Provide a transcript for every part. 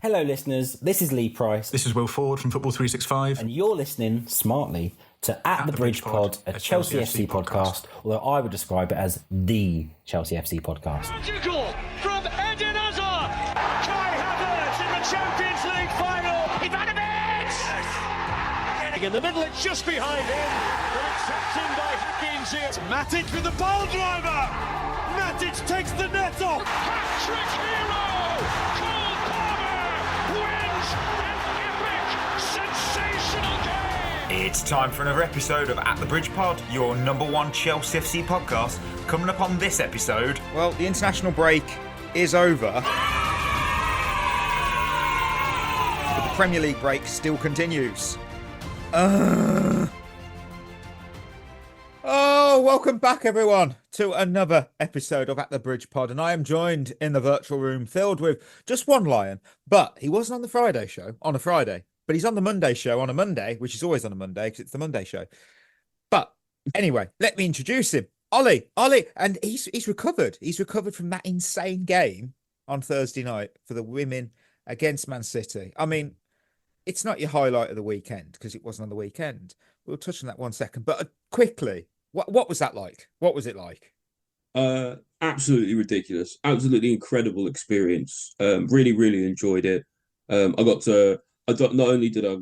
Hello, listeners. This is Lee Price. This is Will Ford from Football 365. And you're listening smartly to At the Bridge Pod, a Chelsea FC podcast, although I would describe it as the Chelsea FC podcast. Magical from Eden Hazard. Kai Havertz in the Champions League final. Ivanovic! In the middle, it's just behind him. But it's tapped in by Hakim Ziyech. Matic with the ball driver. Matic takes the net off. Hat-trick hero. Cole Palmer wins an epic, sensational game. It's time for another episode of At the Bridge Pod, your number one Chelsea FC podcast. Coming up on this episode... Well, the international break is over. But the Premier League break still continues. Welcome back, everyone, to another episode of At the Bridge Pod. And I am joined in the virtual room filled with just one lion. But he wasn't on the Friday show on a Friday. But he's on the Monday show on a Monday, which is always on a Monday because it's the Monday show. But anyway, let me introduce him. Ollie, and he's recovered. He's recovered from that insane game on Thursday night for the women against Man City. I mean, it's not your highlight of the weekend because it wasn't on the weekend. We'll touch on that one second. But quickly, what was that like? What was it like? Absolutely ridiculous. Absolutely incredible experience. Really, really enjoyed it. Not only did I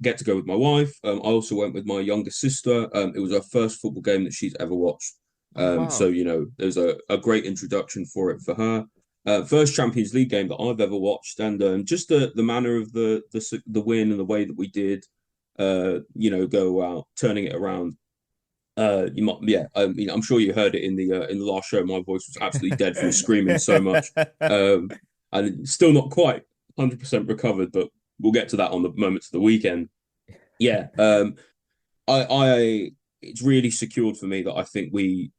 get to go with my wife, I also went with my younger sister. It was her first football game that she's ever watched. Wow. So, you know, there's a great introduction for it for her. First Champions League game that I've ever watched, and just the manner of the win and the way that we did, go out turning it around. I'm sure you heard it in the last show. My voice was absolutely dead from screaming so much, and still not quite 100% recovered, but we'll get to that on the moments of the weekend. Yeah, it's really secured for me that I think we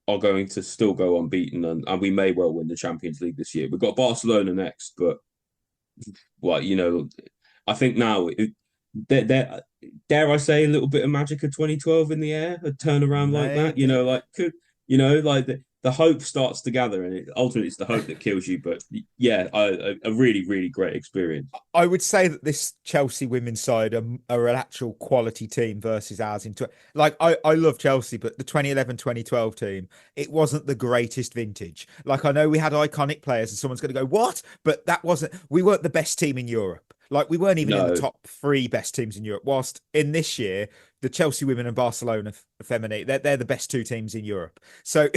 are going to still go unbeaten, and we may well win the Champions League this year. We've got Barcelona next, but I think now dare I say a little bit of magic of 2012 in the air, a turnaround like that. The hope starts to gather, and ultimately it's the hope that kills you. But yeah, a really, really great experience. I would say that this Chelsea women's side are an actual quality team versus ours. I love Chelsea, but the 2011-2012 team, it wasn't the greatest vintage. Like, I know we had iconic players, and someone's going to go, what? But we weren't the best team in Europe. Like, we weren't even in the top three best teams in Europe. Whilst in this year, the Chelsea women and Barcelona feminine, they're the best two teams in Europe. So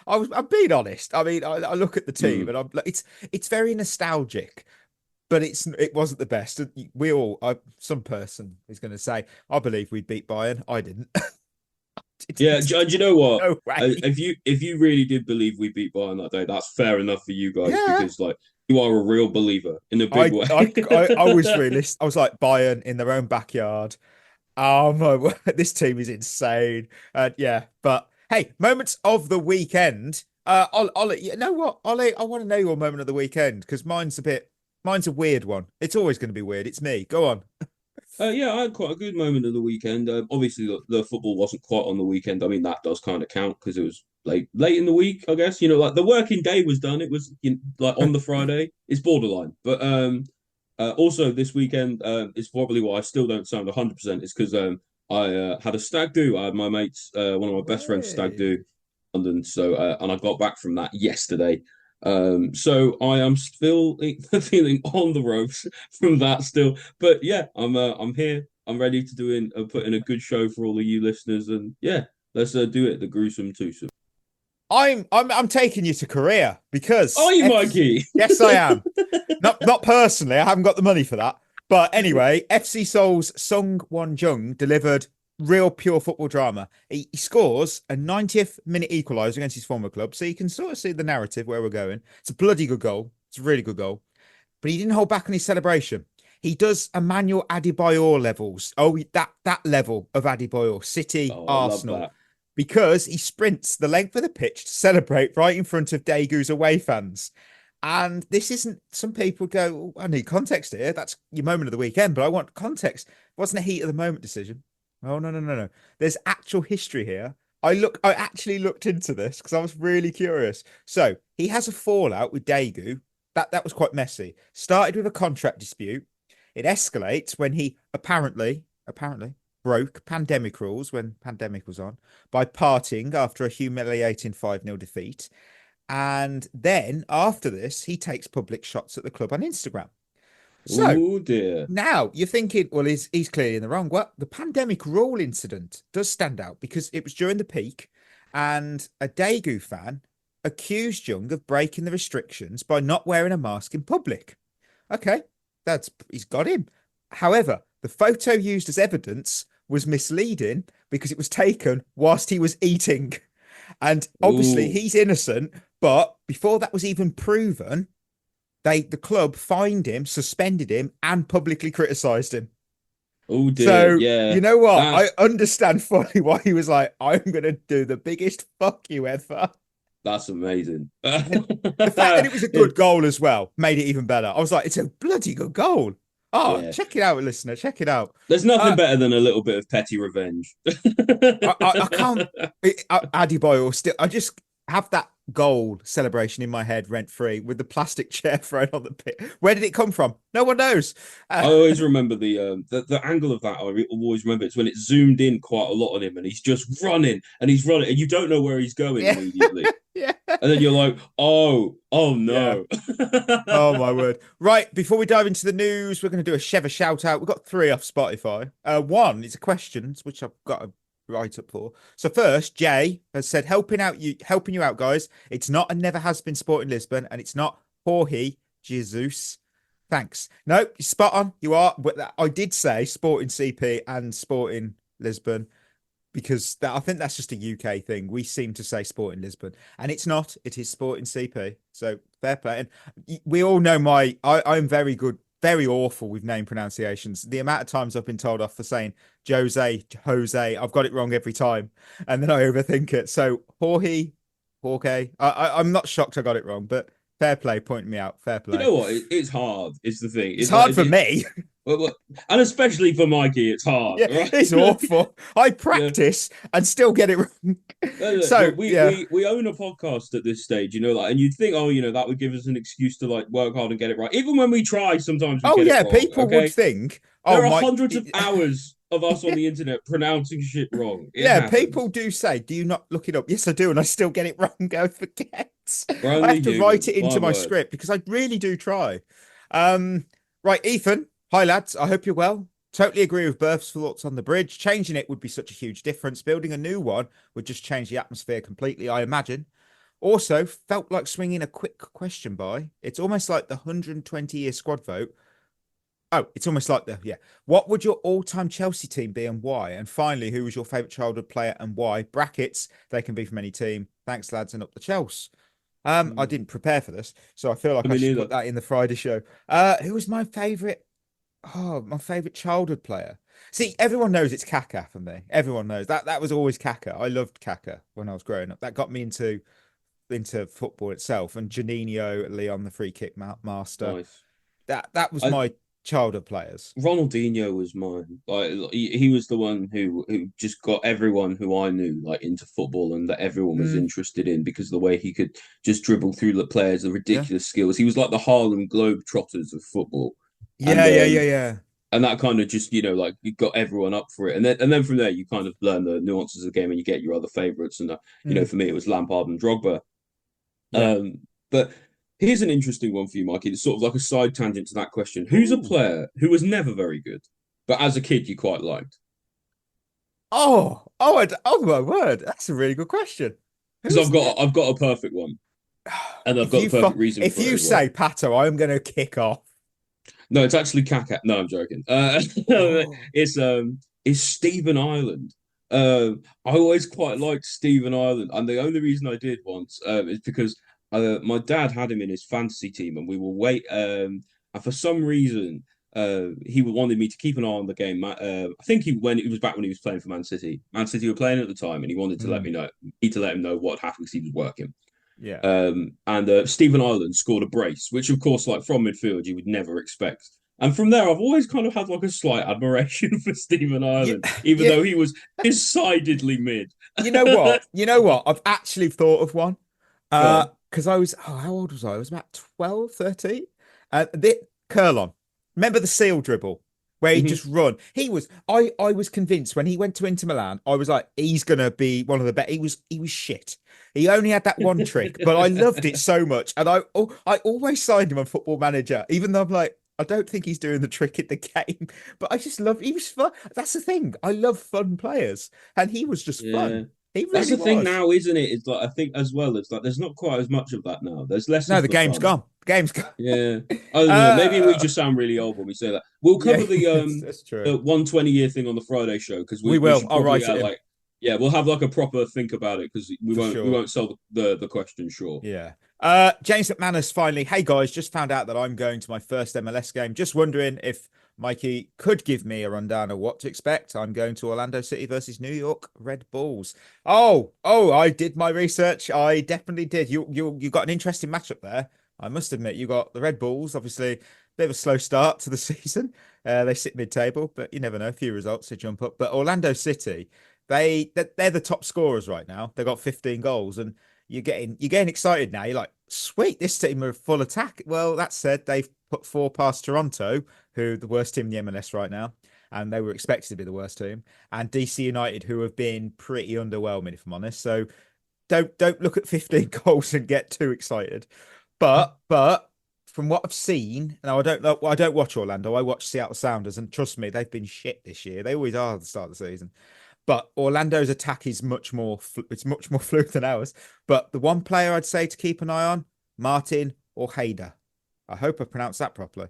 I'm being honest. I mean, I look at the team and I'm like, it's very nostalgic, but it wasn't the best. Some person is going to say, I believe we beat Bayern. I didn't. Yeah, and you know what? No way. If you really did believe we beat Bayern that day, that's fair enough for you guys, because you are a real believer in a big way. I was realist. I was like, Bayern in their own backyard. Oh my word, this team is insane. But hey, moments of the weekend. Ollie, you know what, Ollie? I want to know your moment of the weekend because mine's a weird one. It's always going to be weird. It's me. Go on. I had quite a good moment of the weekend. Obviously, the football wasn't quite on the weekend. I mean, that does kind of count because it was late in the week, I guess. Like the working day was done. It was like on the Friday. It's borderline. But also this weekend is probably why I still don't sound 100%. It's because I had a stag do. I had my mates, one of my best friends, stag do in London. So and I got back from that yesterday. So I am still feeling on the ropes from that still, but yeah, I'm here. I'm ready to put in a good show for all of you listeners, and yeah, let's do it. The gruesome twosome. I'm taking you to Korea because are you, Mikey? Yes, I am. Not personally. I haven't got the money for that, but anyway, FC Seoul's Sung Won-jung delivered real pure football drama. He scores a 90th minute equaliser against his former club, so you can sort of see the narrative where we're going. It's a bloody good goal. It's a really good goal. But he didn't hold back on his celebration. He does Emmanuel Adebayor levels. Oh, that level of Adebayor, City, Arsenal. Because he sprints the length of the pitch to celebrate right in front of Daegu's away fans. And this isn't, some people go, I need context here. That's your moment of the weekend, but I want context. It wasn't a heat of the moment decision. Oh, no. There's actual history here. I actually looked into this because I was really curious. So he has a fallout with Daegu that was quite messy. Started with a contract dispute. It escalates when he apparently broke pandemic rules when pandemic was on by partying after a humiliating 5-0 defeat. And then after this, he takes public shots at the club on Instagram. So Oh dear. now you're thinking, well, he's clearly in the wrong. Well, the pandemic rule incident does stand out because it was during the peak, and a Daegu fan accused Jung of breaking the restrictions by not wearing a mask in public. Okay, he's got him. However, the photo used as evidence was misleading because it was taken whilst he was eating. And obviously he's innocent, but before that was even proven, the club fined him, suspended him, and publicly criticised him. Oh dear. So yeah. you know what? I understand fully why he was like, I'm gonna do the biggest fuck you ever. That's amazing. The fact that it was a good goal as well made it even better. I was like, it's a bloody good goal. Oh, Yeah. check it out, listener. Check it out. There's nothing better than a little bit of petty revenge. I can't. Adebayo still. I just have that goal celebration in my head rent free with the plastic chair thrown on the pit. Where did it come from? No one knows. I always remember the angle of that. I always remember it's when it zoomed in quite a lot on him, and he's just running, and and you don't know where he's going immediately. Yeah. And then you're like, oh no. Yeah. Oh my word. Right, before we dive into the news, we're going to do a Shevva shout out. We've got 3 off Spotify. One is a question, which I've got to write up for. So first, Jay has said, helping you out, guys. It's not and never has been Sporting Lisbon, and it's not Jorge Jesus. Thanks. No, you're spot on. You are. But I did say Sporting CP and Sporting Lisbon, because I think that's just a UK thing. We seem to say Sporting Lisbon, and it's not. It is Sporting CP. So fair play. And we all know I'm very good, very awful with name pronunciations. The amount of times I've been told off for saying Jose, I've got it wrong every time, and then I overthink it. So Jorge. I'm not shocked I got it wrong, but fair play, pointing me out. Fair play. You know what? It's hard. Is the thing. It's hard for me. Well, and especially for Mikey, it's hard. Yeah, right? It's awful. I practice and still get it wrong. So we own a podcast at this stage, and you'd think, that would give us an excuse to like work hard and get it right. Even when we try, sometimes we get it wrong, people would think there are hundreds of hours of us on the internet pronouncing shit wrong. It happens. People do say, do you not look it up? Yes, I do, and I still get it wrong. I forget. I have to write it into my script because I really do try. Right, Ethan. Hi, lads. I hope you're well. Totally agree with Berth's thoughts on the bridge. Changing it would be such a huge difference. Building a new one would just change the atmosphere completely, I imagine. Also, felt like swinging a quick question by. It's almost like the 120-year squad vote. Oh, it's almost like What would your all-time Chelsea team be and why? And finally, who was your favourite childhood player and why? Brackets, they can be from any team. Thanks, lads, and up the Chelsea. I didn't prepare for this, so I feel like I should put that in the Friday show. Who was my favourite? Oh, my favourite childhood player. See, everyone knows it's Kaká for me. Everyone knows that was always Kaká. I loved Kaká when I was growing up. That got me into football itself. And Juninho, Leon, the free kick master. Nice. That was my childhood players. Ronaldinho was mine. Like he was the one who just got everyone who I knew like into football and that everyone was interested in because of the way he could just dribble through the players, the ridiculous skills. He was like the Harlem Globetrotters of football. Yeah. And that kind of just, like you got everyone up for it. And then from there, you kind of learn the nuances of the game and you get your other favourites. And, for me, it was Lampard and Drogba. Yeah. But here's an interesting one for you, Mikey. It's sort of like a side tangent to that question. Who's a player who was never very good, but as a kid, you quite liked? Oh my word. That's a really good question. Because I've got a perfect one. And I've got a perfect reason for it. If you say Pato, I'm going to kick off. No, it's actually Kaká. No, I'm joking. It's Stephen Ireland. I always quite liked Stephen Ireland, and the only reason I did once is because my dad had him in his fantasy team, and we were and for some reason he wanted me to keep an eye on the game. I think when it was back when he was playing for Man City. Man City were playing at the time, and he wanted to let him know what happened because he was working. Yeah. And Stephen Ireland scored a brace, which of course, like from midfield, you would never expect. And from there, I've always kind of had like a slight admiration for Stephen Ireland, even though he was decidedly mid. You know what? I've actually thought of one. because I was, how old was I? I was about 12, 13. The curl on. Remember the seal dribble where he just run? I was convinced when he went to Inter Milan, I was like, he's gonna be one of the best. He was shit. He only had that one trick, but I loved it so much, and I always signed him on Football Manager, even though I'm like, I don't think he's doing the trick in the game, but I just love. He was fun. That's the thing. I love fun players, and he was just fun. He really That's the thing was. now, isn't it? It's like I think as well. It's like there's not quite as much of that now. There's less. No, of the the game's fun. gone. The game's gone. Yeah, I don't know. Maybe we just sound really old when we say that. We'll cover that's true. the 120-year thing on the Friday show because We will. should I'll probably write it in. like we'll have like a proper think about it because we won't solve the question. Sure. Yeah. James McManus finally. Hey guys, just found out that I'm going to my first MLS game. Just wondering if Mikey could give me a rundown of what to expect. I'm going to Orlando City versus New York Red Bulls. Oh, I did my research. I definitely did. You got an interesting matchup there. I must admit, you got the Red Bulls. Obviously, bit of a slow start to the season. They sit mid-table, but you never know. A few results to jump up. But Orlando City, they're the top scorers right now. They got 15 goals, and you're getting excited now. You're like, sweet, this team are full attack. Well, that said, they've put 4 past Toronto, who the worst team in the MLS right now, and they were expected to be the worst team, and DC United, who have been pretty underwhelming, if I'm honest. So don't look at 15 goals and get too excited. But from what I've seen, now I don't watch Orlando. I watch Seattle Sounders, and trust me, they've been shit this year. They always are at the start of the season. But Orlando's attack is much more fluid than ours. But the one player I'd say to keep an eye on, Martin Ojeda. I hope I pronounced that properly.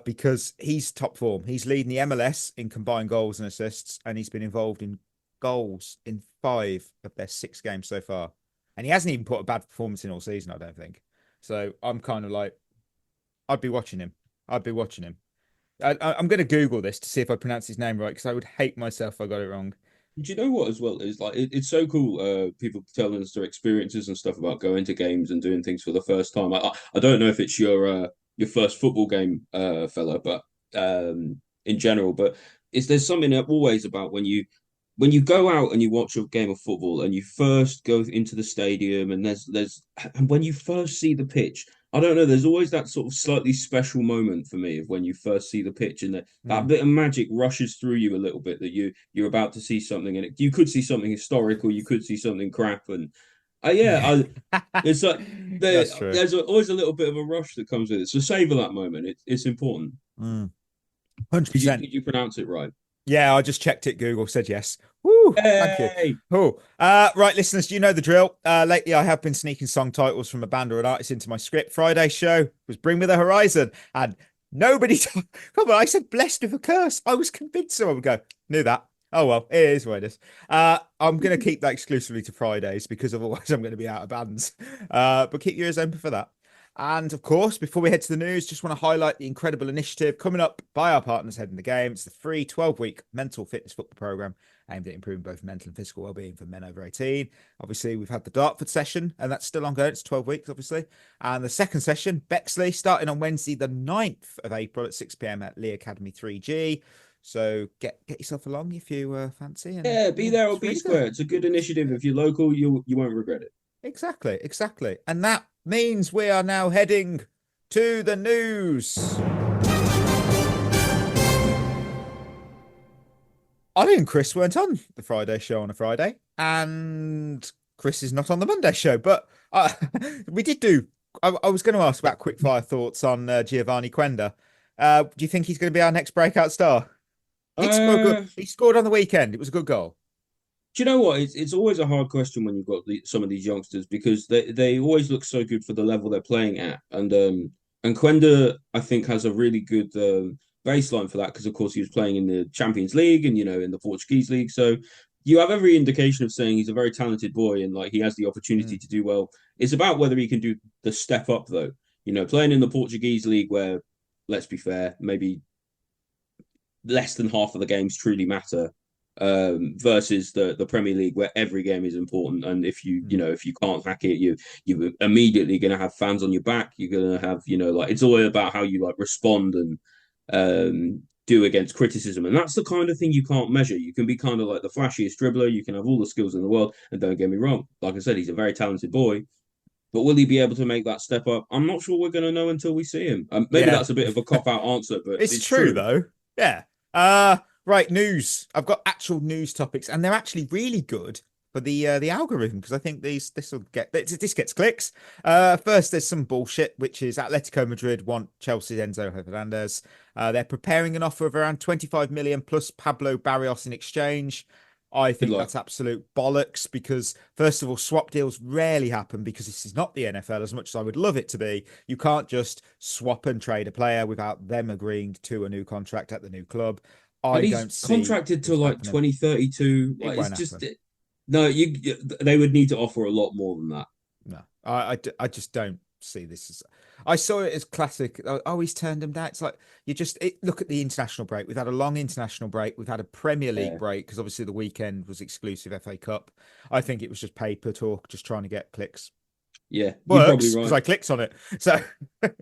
Because he's top form. He's leading the MLS in combined goals and assists, and he's been involved in goals in 5 of their 6 games so far. And he hasn't even put a bad performance in all season, I don't think. So I'm kind of like, I'd be watching him. I'm going to Google this to see if I pronounce his name right, because I would hate myself if I got it wrong. Do you know what as well is like it's so cool people telling us their experiences and stuff about going to games and doing things for the first time. I don't know if it's your first football game fella, but in general, but there's something always about when you go out and you watch a game of football and you first go into the stadium and and when you first see the pitch, I don't know, there's always that sort of slightly special moment for me of when you first see the pitch and that bit of magic rushes through you a little bit that you're about to see something, and you could see something historic or you could see something crap, and it's like there's always a little bit of a rush that comes with it. So savor that moment. It's important. 100%. Did you pronounce it right? Yeah, I just checked it. Google said yes. Woo! Thank you. Cool. Right, listeners, do you know the drill? Lately, I have been sneaking song titles from a band or an artist into my script. Friday's show was Bring Me the Horizon, and nobody. Come on, I said blessed with a curse. I was convinced someone would go. Knew that. Oh well, it is what it is. I'm going to keep that exclusively to Fridays because otherwise I'm going to be out of bands. But keep your ears open for that. And of course, before we head to the news, just want to highlight the incredible initiative coming up by our partners Head in the Game. It's the free 12-week mental fitness football program aimed at improving both mental and physical well-being for men over 18. Obviously, we've had the Dartford session, and that's still ongoing. It's 12 weeks, obviously. And the second session, Bexley, starting on Wednesday, the 9th of April at 6 p.m. at Lee Academy 3G. So get yourself along if you fancy. And, be there or be square. It's a good initiative. If you're local, you won't regret it. Exactly. And that means we are now heading to the news. Ollie and Chris weren't on the Friday show on a Friday, and Chris is not on the Monday show, but we did do. I was going to ask about quickfire thoughts on Geovany Quenda. Do you think he's going to be our next breakout star? He scored on the weekend. It was a good goal. Do you know what? It's always a hard question when you've got some of these youngsters because they always look so good for the level they're playing at. And Quenda, I think, has a really good baseline for that because, of course, he was playing in the Champions League and, in the Portuguese league. So you have every indication of saying he's a very talented boy and, like, he has the opportunity to do well. It's about whether he can do the step up, though. Playing in the Portuguese league where, let's be fair, maybe less than half of the games truly matter. Versus the Premier League where every game is important, and if you can't hack it, you're immediately going to have fans on your back. You're going to have it's all about how you respond and do against criticism, and that's the kind of thing you can't measure. You can be kind of like the flashiest dribbler, you can have all the skills in the world, and don't get me wrong, like I said, he's a very talented boy, But will he be able to make that step up? I'm not sure we're going to know until we see him. Maybe that's a bit of a cop-out answer, but it's true though. Yeah. Right, news. I've got actual news topics, and they're actually really good for the algorithm, because I think this gets clicks. First, there's some bullshit, which is Atletico Madrid want Chelsea's Enzo Fernandez. They're preparing an offer of around 25 million plus Pablo Barrios in exchange. I think that's absolute bollocks, because first of all, swap deals rarely happen, because this is not the NFL as much as I would love it to be. You can't just swap and trade a player without them agreeing to a new contract at the new club. I don't see contracted to like 2032. Like, it's just no. They would need to offer a lot more than that. No, I just don't see this as. I saw it as classic. Oh, he's turned him down. It's like look at the international break. We've had a long international break. We've had a Premier League break, because obviously the weekend was exclusive FA Cup. I think it was just paper talk, just trying to get clicks. Yeah, works, you're probably right, because I clicked on it. So, but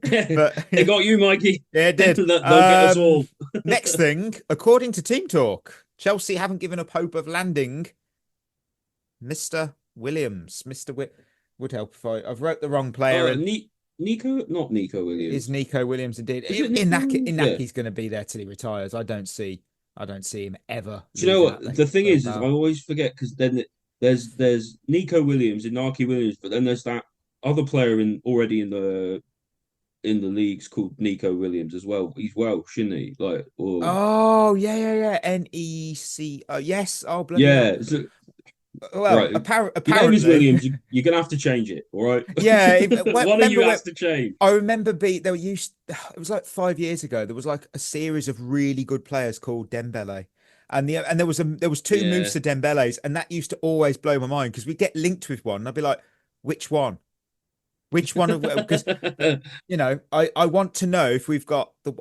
they got you, Mikey. Yeah, it did. They'll get us all. Next thing, according to Team Talk, Chelsea haven't given up hope of landing Mr. Williams. Would help if I've wrote the wrong player. Nico, not Nico Williams. Is Nico Williams indeed? Inaki's going to be there till he retires. I don't see him ever. Do you know what the thing is? I always forget, because then there's Nico Williams and Inaki Williams, but then there's that other player already in the leagues called Nico Williams as well. He's Welsh, isn't he? Like, oh yeah, NEC. Yes, oh bloody yeah. Well, right. Apparently, your name is Williams. You're gonna have to change it, all right? Yeah, one of you has to change. I remember it was like 5 years ago. There was like a series of really good players called Dembele, and there was two Moussa Dembeles, and that used to always blow my mind, because we get linked with one, and I'd be like, which one? Which one? Because I want to know if we've got there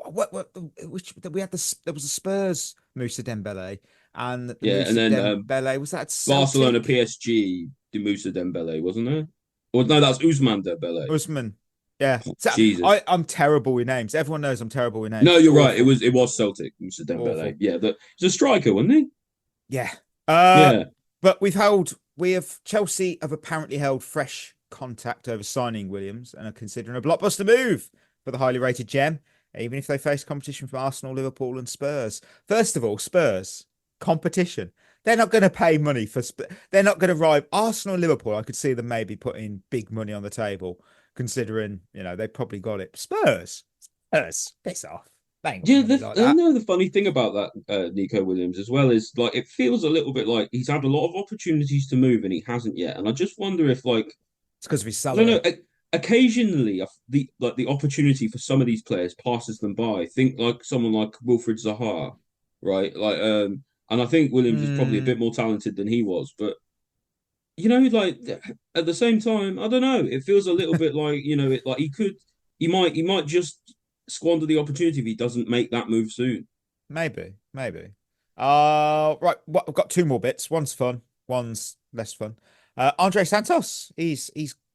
was a Spurs Moussa Dembele. And and then Dembele, was that Barcelona PSG Moussa Dembele, wasn't there? Or no, that's Ousmane Dembele. Ousmane, yeah. So, Jesus, I'm terrible with names. Everyone knows I'm terrible with names. No, you're right. It was Celtic Moussa Dembele. Awful. Yeah, he's a striker, wasn't he? Yeah. Yeah. But Chelsea have apparently held fresh contact over signing Williams, and are considering a blockbuster move for the highly rated gem, even if they face competition from Arsenal, Liverpool, and Spurs. First of all, Spurs. Competition. They're not going to pay money for. They're not going to rival Arsenal and Liverpool. I could see them maybe putting big money on the table, considering they probably got it. Spurs, piss off. The funny thing about that Nico Williams as well is, like, it feels a little bit like he's had a lot of opportunities to move and he hasn't yet. And I just wonder if, like, it's because of his salary. I don't know. Occasionally, the opportunity for some of these players passes them by. Think like someone like Wilfried Zaha, right? Like, and I think Williams is probably a bit more talented than he was, but like, at the same time, I don't know. It feels a little bit like he might just squander the opportunity if he doesn't make that move soon. Maybe. Right. Well, I've got two more bits. One's fun, one's less fun. Andrey Santos. He's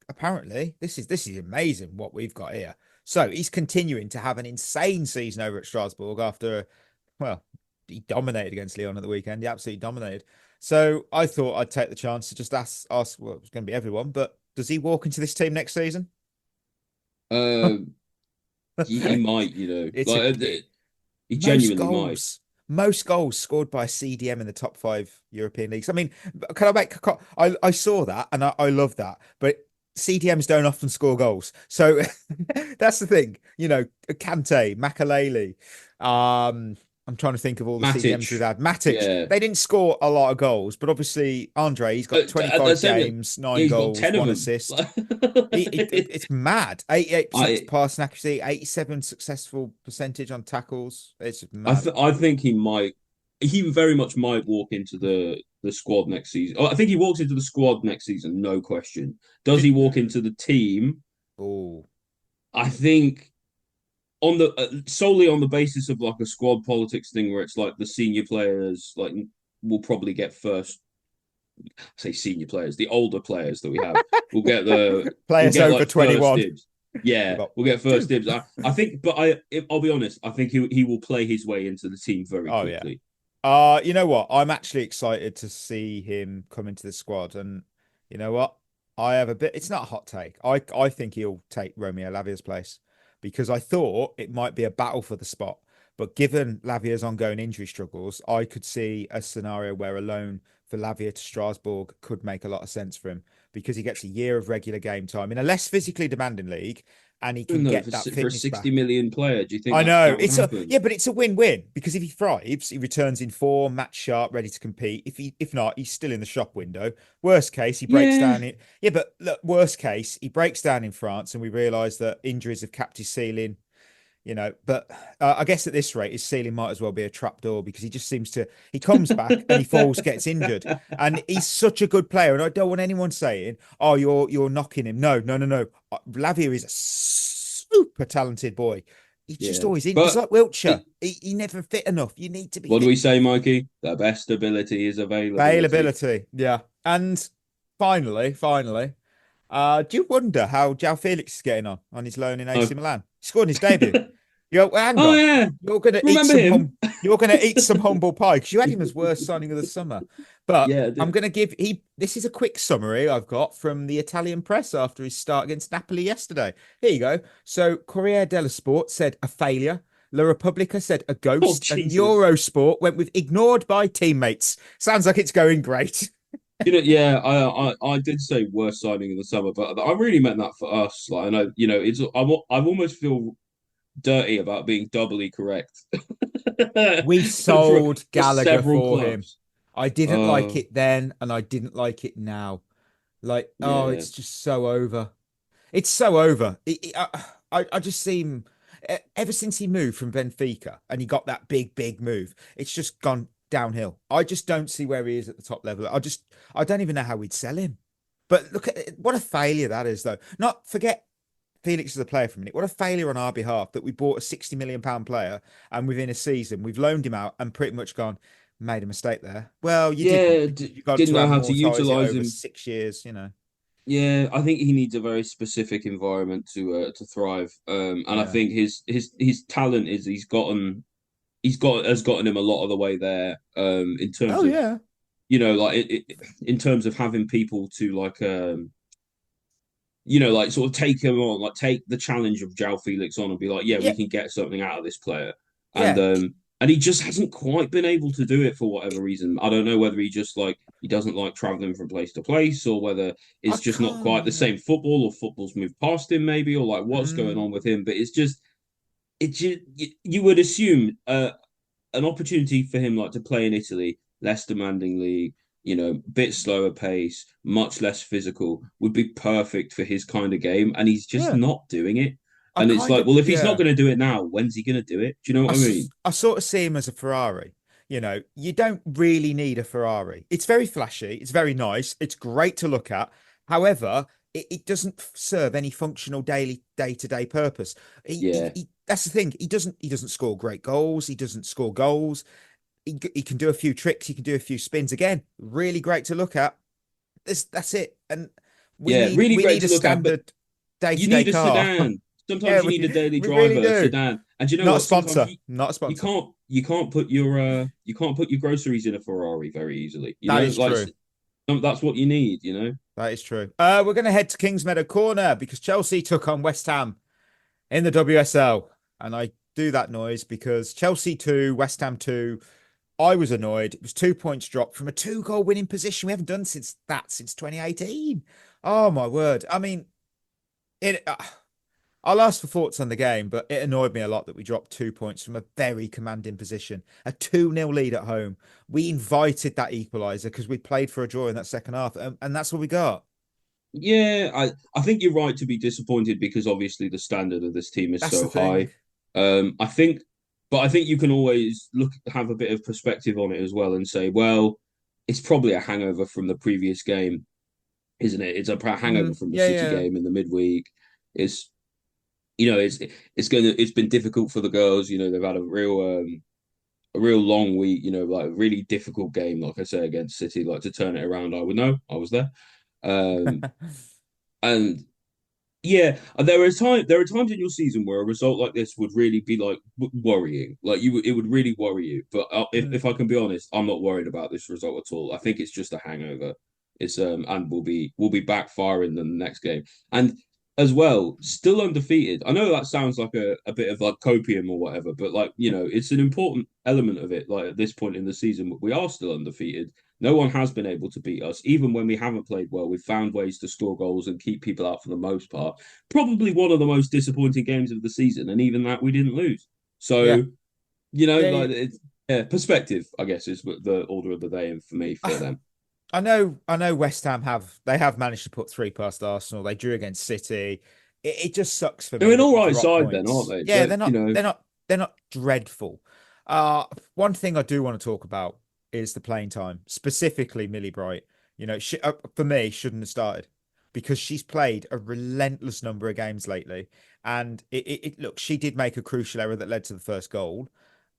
apparently this is amazing what we've got here. So he's continuing to have an insane season over at Strasbourg after, he dominated against Lyon at the weekend. He absolutely dominated. So I thought I'd take the chance to just ask. Well, it was going to be everyone, but does he walk into this team next season? He might. He genuinely might. Most goals scored by a CDM in the top 5 European leagues. I mean, I saw that and I love that, but CDMs don't often score goals. So that's the thing. Kante, Makaleli, I'm trying to think of all the CDMs we've had. Matic, they didn't score a lot of goals, but obviously Andre, he's got 25 games, 9 goals, 1 assist. It's mad. 88% passing accuracy, 87 successful percentage on tackles. It's mad. I think he might. He very much might walk into the squad next season. I think he walks into the squad next season, no question. Does he walk into the team? Oh, I think on the solely on the basis of like a squad politics thing, where it's like the senior players will probably get first. I say senior players, the older players that we have will get the players over 21. Yeah, we'll get first dibs. I think, but I'll be honest. I think he will play his way into the team very quickly. You know what? I'm actually excited to see him come into the squad, and you know what? I have a bit. It's not a hot take. I think he'll take Romeo Lavia's place because I thought it might be a battle for the spot. But given Lavia's ongoing injury struggles, I could see a scenario where a loan for Lavia to Strasbourg could make a lot of sense for him because he gets a year of regular game time in a less physically demanding league, and he can get that for a fitness 60 back. million player. Do you think I know that would happen? yeah, but it's a win-win because if he thrives, he returns in form, match sharp, ready to compete. If not, he's still in the shop window. Worst case, he breaks Yeah. down it. Yeah, but look, worst case, he breaks down in France, and we realise that injuries have capped his ceiling. But I guess at this rate, his ceiling might as well be a trapdoor because he just seems to. He comes back and he falls, gets injured, and he's such a good player. And I don't want anyone saying, "Oh, you're knocking him." No, no, no, no. Lavia is a super talented boy. He's just always in. He's like Wiltshire. He never fit enough. You need to be. What do we say, Mikey? The best ability is availability. Availability, yeah. And finally, do you wonder how João Felix is getting on his loan in AC Milan? He scored in his debut. Hang on. Yeah. You're gonna you're gonna eat some humble pie because you had him as worst signing of the summer. But Yeah, I'm gonna give this is a quick summary I've got from the Italian press after his start against Napoli yesterday. Here you go. So Corriere dello Sport said a failure. La Repubblica said a ghost, and Eurosport went with ignored by teammates. Sounds like it's going great. Yeah, I did say worst signing of the summer, but I really meant that for us. Like, I know, it's I almost feel dirty about being doubly correct. We sold Gallagher for clubs. him. I didn't like it then, and I didn't like it now. Like, it's just so over. It's so over. I just seem ever since he moved from Benfica and he got that big move, it's just gone downhill. I just don't see where he is at the top level. I don't even know how we'd sell him. But look at what a failure that is, though. Not forget Felix is a player for a minute. What a failure on our behalf that we bought a £60 million player and within a season we've loaned him out and pretty much made a mistake there. Well, you didn't know how to utilize him. 6 years, Yeah, I think he needs a very specific environment to thrive. I think his talent is has gotten him a lot of the way there. In terms of in terms of having people to sort of take him on, like take the challenge of João Felix on and be like, we can get something out of this player. And he just hasn't quite been able to do it for whatever reason. I don't know whether he just he doesn't like traveling from place to place, or whether it's just not quite the same football, or football's moved past him maybe, or like what's going on with him. But you would assume an opportunity for him to play in Italy, less demanding league, bit slower pace, much less physical, would be perfect for his kind of game, and he's just not doing it. And it's if he's not going to do it now, when's he going to do it? Do you know what I mean? I sort of see him as a Ferrari. You don't really need a Ferrari. It's very flashy. It's very nice. It's great to look at. However, it doesn't serve any functional day-to-day purpose. That's the thing. He doesn't score great goals. He doesn't score goals. He can do a few tricks. He can do a few spins. Again, really great to look at. That's it. And we need a standard day-to-day car. Sedan. Sometimes you need a daily driver, really sedan. And you know not what? A sponsor. Not a sponsor. You can't put your groceries in a Ferrari very easily. That is true. That's what you need, That is true. We're going to head to Kingsmeadow Corner because Chelsea took on West Ham in the WSL. And I do that noise because Chelsea 2, West Ham 2. I was annoyed. It was 2 points dropped from a 2-goal winning position. We haven't done since 2018. Oh, my word. I mean, I'll ask for thoughts on the game, but it annoyed me a lot that we dropped 2 points from a very commanding position. A 2-0 lead at home. We invited that equaliser because we played for a draw in that second half, and that's what we got. Yeah, I think you're right to be disappointed because obviously the standard of this team is so high. I think you can always have a bit of perspective on it as well and say, well, it's probably a hangover from the previous game, isn't it? It's a hangover from the City game in the midweek. It's been difficult for the girls. They've had a real long week. A really difficult game, like I say, against City. To turn it around, I would know. I was there, and yeah, there are times in your season where a result like this would really be worrying. It would really worry you. But if I can be honest, I'm not worried about this result at all. I think it's just a hangover. It's and we'll be backfiring them the next game. And as well, still undefeated. I know that sounds like a bit of like copium or whatever, but like, it's an important element of it. Like at this point in the season, we are still undefeated. No one has been able to beat us. Even when we haven't played well, we've found ways to score goals and keep people out for the most part. Probably one of the most disappointing games of the season, and even that we didn't lose. So, perspective, I guess, is the order of the day for me for them. I know West Ham have managed to put 3 past Arsenal. They drew against City. It just sucks for me. They're an all right side then, aren't they? Yeah, but, they're not dreadful. One thing I do want to talk about is the playing time, specifically Millie Bright. For me, shouldn't have started because she's played a relentless number of games lately. And look, she did make a crucial error that led to the first goal.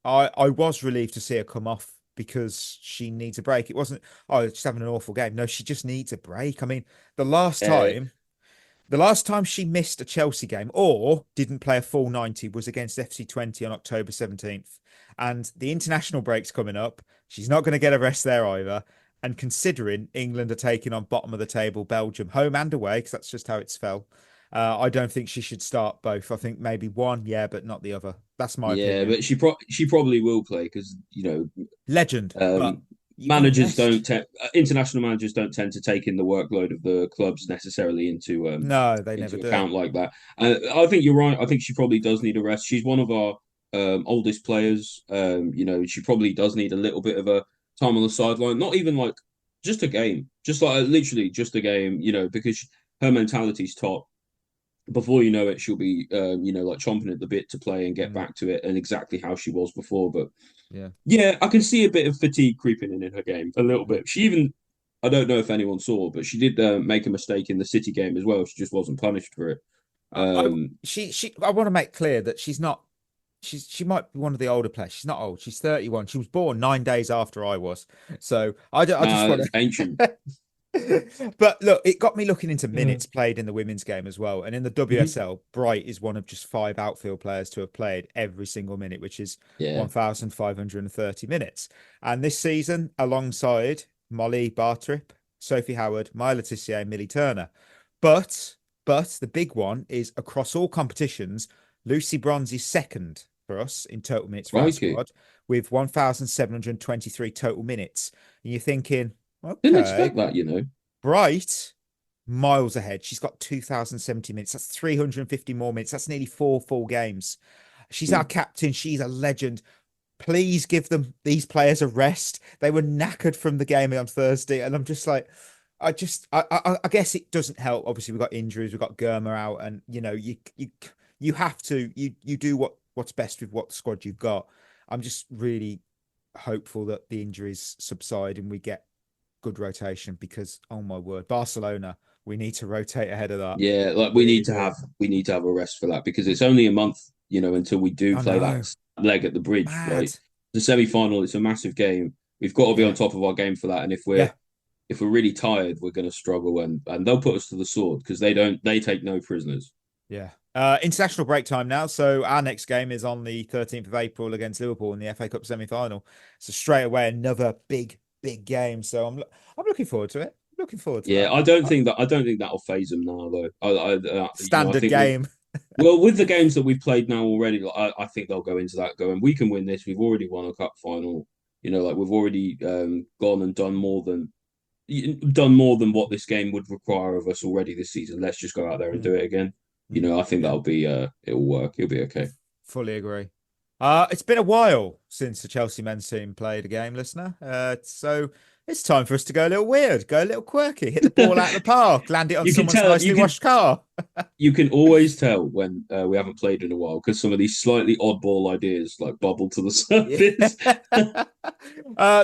I was relieved to see her come off because she needs a break. It wasn't, she's having an awful game. No, she just needs a break. I mean, the last time she missed a Chelsea game or didn't play a full 90 was against FC20 on October 17th. And the international break's coming up. She's not going to get a rest there either. And considering England are taking on bottom of the table Belgium, home and away, because that's just how it's fell, I don't think she should start both. I think maybe one, but not the other. That's my opinion. Yeah, but she probably will play because, legend. International managers don't tend to take in the workload of the clubs necessarily into they never do account like that. I think you're right. I think she probably does need a rest. She's one of our oldest players. She probably does need a little bit of a time on the sideline. Not even like just a game, just like literally just a game. Because her mentality's top. Before you know it, she'll be, like chomping at the bit to play and get back to it and exactly how she was before. But I can see a bit of fatigue creeping in her game a little bit. She even, I don't know if anyone saw, but she did make a mistake in the City game as well. She just wasn't punished for it. I want to make clear that she might be one of the older players. She's not old. She's 31. She was born 9 days after I was. So I just want to ancient. But look, it got me looking into minutes played in the women's game as well. And in the WSL, Bright is one of just 5 outfield players to have played every single minute, which is 1,530 minutes. And this season, alongside Molly Bartrip, Sophie Howard, Maya Letitia, Millie Turner. But the big one is across all competitions, Lucy Bronze is second for us in total minutes for our squad with 1,723 total minutes. And you're thinking, okay, didn't expect that, Bright, miles ahead. She's got 2,070 minutes. That's 350 more minutes. That's nearly 4 full games. She's our captain. She's a legend. Please give these players a rest. They were knackered from the game on Thursday. And I'm just like, I guess it doesn't help. Obviously, we've got injuries. We've got Germa out. And, you have to, you do what's best with what squad you've got. I'm just really hopeful that the injuries subside and we get good rotation because, oh my word, Barcelona, we need to rotate ahead of that. Yeah, like we need to have a rest for that because it's only a month, until we do play that leg at the bridge. Right, the semi-final, it's a massive game. We've got to be on top of our game for that. And if we're really tired, we're going to struggle and they'll put us to the sword because they take no prisoners. Yeah. International break time now. So our next game is on the 13th of April against Liverpool in the FA Cup semi-final. So straight away, another big game. So I'm looking forward to it. Yeah, I don't think that'll phase them now though. Standard game. Well, with the games that we've played now already, I think they'll go into that going, we can win this. We've already won a cup final. We've already gone and done more than what this game would require of us already this season. Let's just go out there and do it again. I think that'll be it'll work. It'll be okay. Fully agree. It's been a while since the Chelsea men's team played a game, listener. So it's time for us to go a little weird, go a little quirky, hit the ball out of the park, land it on someone's nicely washed car. You can always tell when we haven't played in a while because some of these slightly oddball ideas bubble to the surface.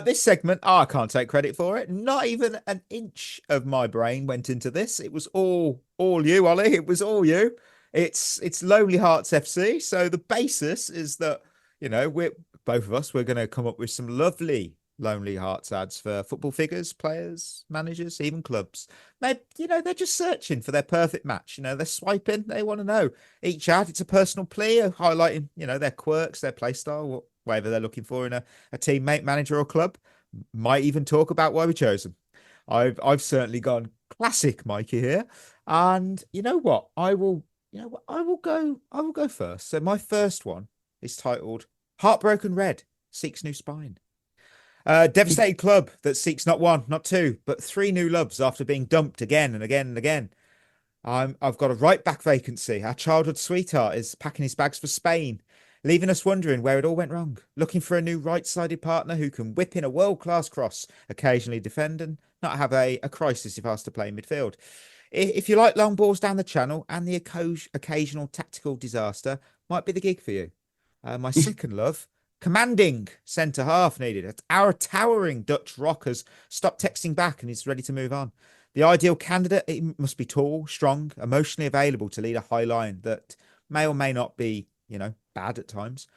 This segment, I can't take credit for it. Not even an inch of my brain went into this. It was all you, Ollie. It was all you. It's Lonely Hearts FC. So the basis is that, we're going to come up with some lovely Lonely Hearts ads for football figures, players, managers, even clubs. Maybe, they're just searching for their perfect match. They're swiping. They want to know. Each ad, it's a personal plea highlighting, their quirks, their play style, whatever they're looking for in a teammate, manager or club. Might even talk about why we chose them. I've certainly gone classic Mikey here. And you know what? I will go first. So my first one is titled Heartbroken Red Seeks New Spine. Devastated club that seeks not one, not two, but three new loves after being dumped again and again and again. I've got a right back vacancy. Our childhood sweetheart is packing his bags for Spain, leaving us wondering where it all went wrong. Looking for a new right-sided partner who can whip in a world-class cross, occasionally defend and not have a crisis if asked to play midfield. If you like long balls down the channel and the occasional tactical disaster, might be the gig for you. My second love, commanding centre half needed. Our towering Dutch rock has stopped texting back and is ready to move on. The ideal candidate, it must be tall, strong, emotionally available to lead a high line that may or may not be, bad at times.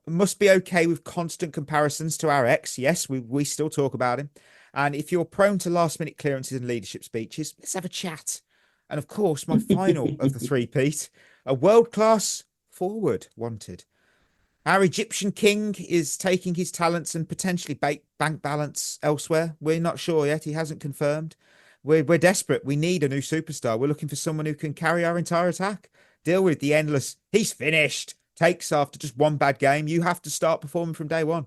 Must be okay with constant comparisons to our ex. Yes, we still talk about him. And if you're prone to last-minute clearances and leadership speeches, let's have a chat. And of course, my final of the three-peat, a world-class forward wanted. Our Egyptian king is taking his talents and potentially bank balance elsewhere. We're not sure yet. He hasn't confirmed. We're desperate. We need a new superstar. We're looking for someone who can carry our entire attack, deal with the endless "he's finished" takes after just one bad game. You have to start performing from day one.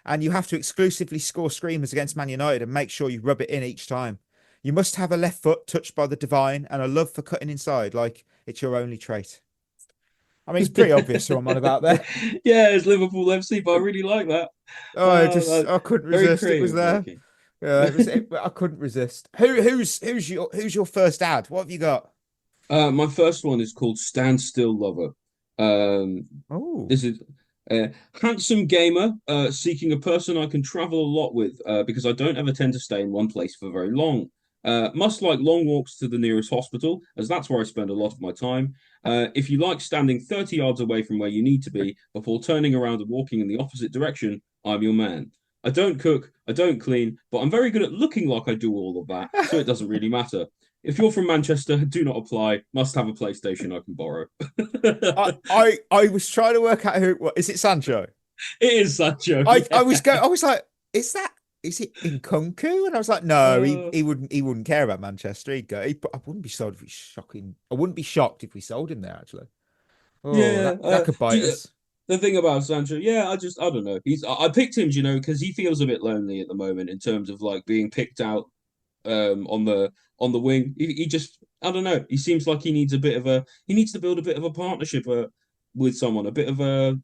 And you have to exclusively score screamers against Man United and make sure you rub it in each time. You must have a left foot touched by the divine and a love for cutting inside like it's your only trait. I mean, it's pretty obvious who I'm on about there. Yeah, it's Liverpool FC, but I really like that. I couldn't resist. It was there. Creative. Yeah, I couldn't resist. Who's your first ad? What have you got? My first one is called Stand Still Lover. This is handsome gamer seeking a person I can travel a lot with because I don't ever tend to stay in one place for very long. Must like long walks to the nearest hospital, as that's where I spend a lot of my time. If you like standing 30 yards away from where you need to be before turning around and walking in the opposite direction, I'm your man. I don't cook, I don't clean, but I'm very good at looking like I do all of that, so it doesn't really matter. If you're from Manchester, do not apply. Must have a PlayStation I can borrow. I was trying to work out who. What is it? Sancho. It is Sancho. I was like, is it Nkunku? And I was like, no, he wouldn't care about Manchester. He'd go. I wouldn't be sold if he's shocking. I wouldn't be shocked if we sold him there. Actually, that could bite us. The thing about Sancho, I don't know. I picked him, because he feels a bit lonely at the moment in terms of like being picked out on the wing. He just, I don't know. He seems like he needs to build a bit of a partnership with someone, a bit of a